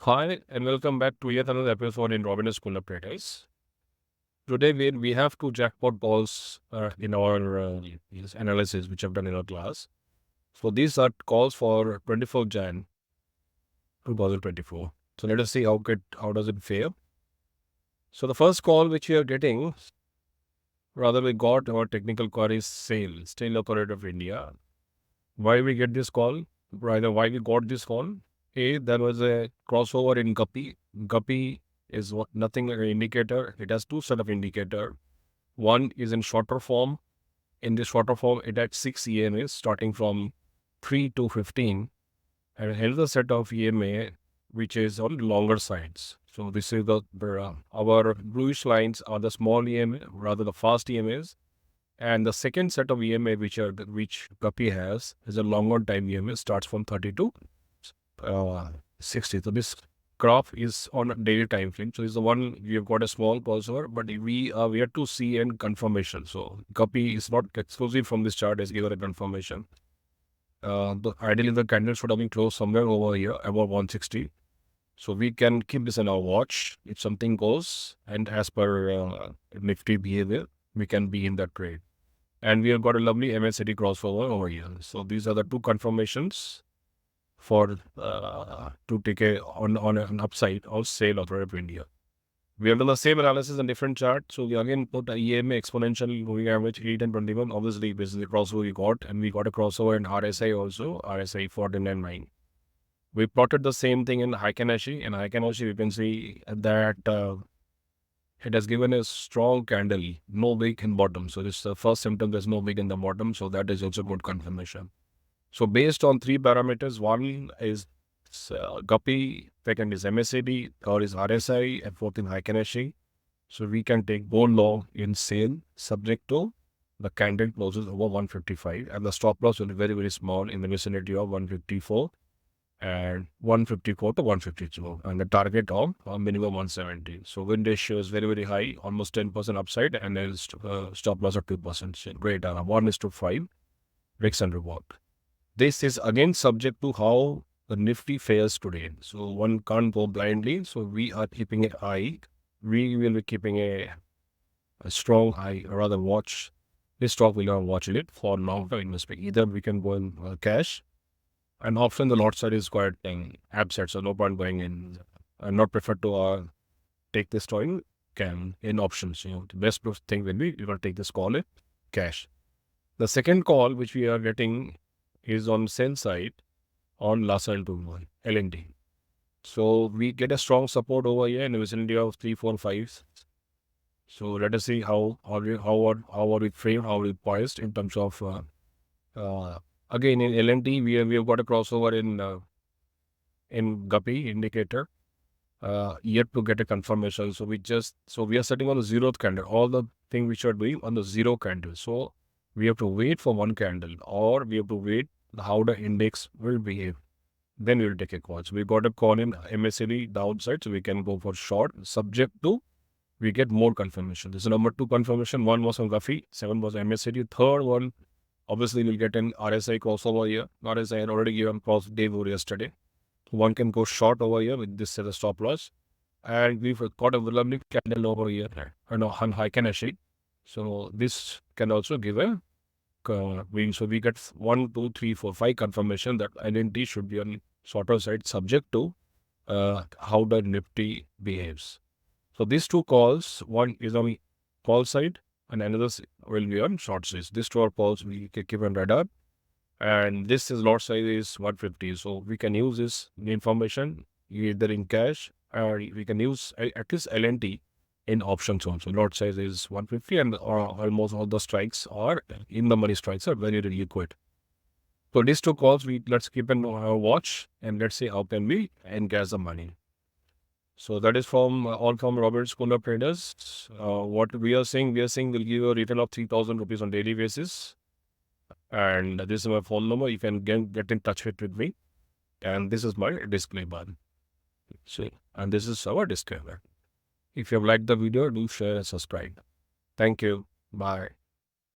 Hi, and welcome back to yet another episode in Robin's School of Traders. Today, we have two jackpot calls in our this analysis, which I've done in our class. So, these are calls for 24 Jan 2024. So, let us see how does it fare. So, the first call which we are getting, rather, we got our technical call is Sale Operator of India. Why we get this call? Rather, why we got this call? A, there was a crossover in Guppy. Guppy is nothing like an indicator. It has two set of indicator. One is in shorter form. In this shorter form, it had 6 EMAs starting from 3 to 15, and another set of EMA which is on longer sides. So this is our bluish lines are the small EMA, rather the fast EMAs, and the second set of EMA which Guppy has is a longer time EMA starts from 30 to 60. So this graph is on a daily time frame. So it's the one we have got a small pulsar, but we are yet to see a confirmation. So Guppy is not exclusive from this chart as given a confirmation. Ideally the candle should have been closed somewhere over here above 160. So we can keep this in our watch. If something goes and as per Nifty behavior, we can be in that trade. And we have got a lovely MACD crossover over here. So these are the two confirmations for to take on an upside of Sale Operator of India. We have done the same analysis in different chart. So we again put a EMA exponential moving average 8 and 21. Obviously, this is the crossover we got, and we got a crossover in RSI also, RSI 14.9. We plotted the same thing in Heiken Ashi. In Heiken Ashi, we can see that it has given a strong candle, no wick in bottom. So this is the first symptom, there's no wick in the bottom. So that is also good confirmation. So based on three parameters, one is Guppy, second is MACD, third is RSI, and fourth in Heiken Ashi. So we can take bone long in sale subject to the candle closes over 155, and the stop loss will be very, very small in the vicinity of 154 and 154 to 152, and the target of minimum 170. So win ratio is very, very high, almost 10% upside, and there is stop loss of 2%. So great, 1:5 risk and reward. This is again subject to how the Nifty fares today. So one can't go blindly. So we are keeping an eye. We will be keeping a strong eye, or rather watch. This stock we are watching it for long-term investment. Either we can go in cash, and often the lot side is quite absent, so no point going in. I'm not preferred to take this stock in options. The best thing will be you will take this call in cash. The second call which we are getting is on sell side on Larsen & Toubro, LNT. So we get a strong support over here in the vicinity of 3, 4, 5. So let us see how are we framed, how are we poised in terms of again in LNT we have got a crossover in Guppy indicator. Yet to get a confirmation. So we are setting on the zeroth candle. All the thing which are doing on the zero candle. So we have to wait for one candle, or we have to wait how the index will behave. Then we will take a call. So we got a call in MACD downside, so we can go for short, subject to we get more confirmation. This is number 2 confirmation. One was on Guppy, 7 was MACD. Third one, obviously we'll get an RSI crossover here. RSI had already given cross day before yesterday. One can go short over here with this set of stop loss. And we've got a lovely candle over here on Heiken Ashi. So this can also give a so we get 1, 2, 3, 4, 5 confirmation that identity should be on shorter side subject to how the Nifty behaves. So these two calls, one is on call side and another will be on short side. These two are calls we can keep on radar, and this is lot size is 150. So we can use this information either in cash, or we can use at least LNT in options also. Lot size is 150, and almost all the strikes are in the money strikes are very, very liquid. So these two calls let's keep an watch, and let's see how can we engage the money. So that is from all from Robert School of Traders. What we are saying we'll give you a return of 3,000 rupees on daily basis. And this is my phone number. You can get in touch with me. And this is my disclaimer. So, and this is our disclaimer. If you have liked the video, do share and subscribe. Thank you. Bye.